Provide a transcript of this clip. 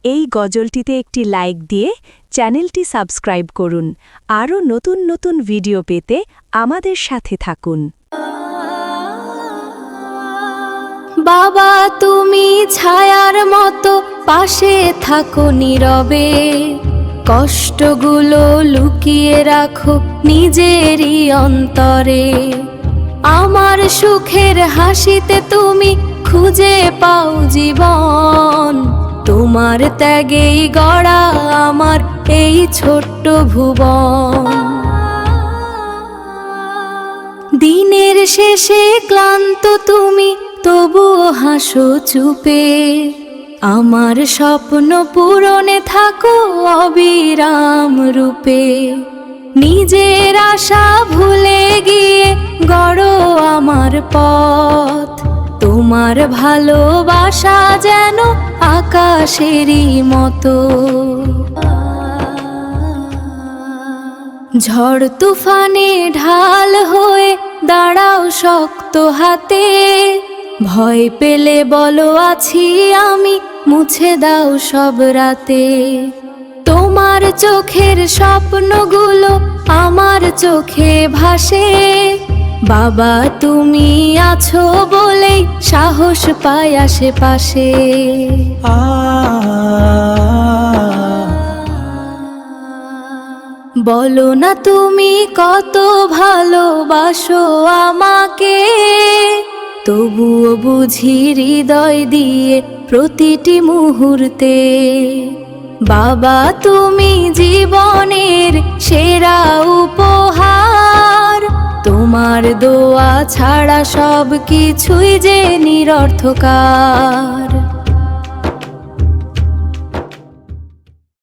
এই গজলটিতে একটি লাইক দিয়ে চ্যানেলটি সাবস্ক্রাইব করুন। আরও নতুন নতুন ভিডিও পেতে আমাদের সাথে থাকুন। বাবা তুমি ছায়ার মতো পাশে থাকো নীরবে, কষ্টগুলো লুকিয়ে রাখো নিজেরই অন্তরে। আমার সুখের হাসিতে তুমি খুঁজে পাও জীবন, তোমার ত্যাগেই গড়া আমার এই ছোট্ট ভুবন। দিনের শেষে ক্লান্ত তুমি তবুও হাসো চুপে, আমার স্বপ্ন পূরণে থাকো অবিরাম রূপে। নিজের আশা ভুলে গিয়ে গড়ো আমার পথ, তোমার ভালোবাসা যেন আকাশেরই মতো। ঝড় তুফানে ঢাল হয়ে দাঁড়াও শক্ত হাতে, ভয় পেলে বলো আছি আমি, মুছে দাও সব রাতে। তোমার চোখের স্বপ্নগুলো আমার চোখে ভাসে, বাবা তুমি আছো বলেই সাহস পাই আশেপাশে। বলো না তুমি কত ভালোবাসো আমাকে, তবুও বুঝি হৃদয় দিয়ে প্রতিটি মুহূর্তে। বাবা তুমি জীবনের সেরা উপহার, তোমার দোয়া ছাড়া সব কিছুই যে নিরর্থকার।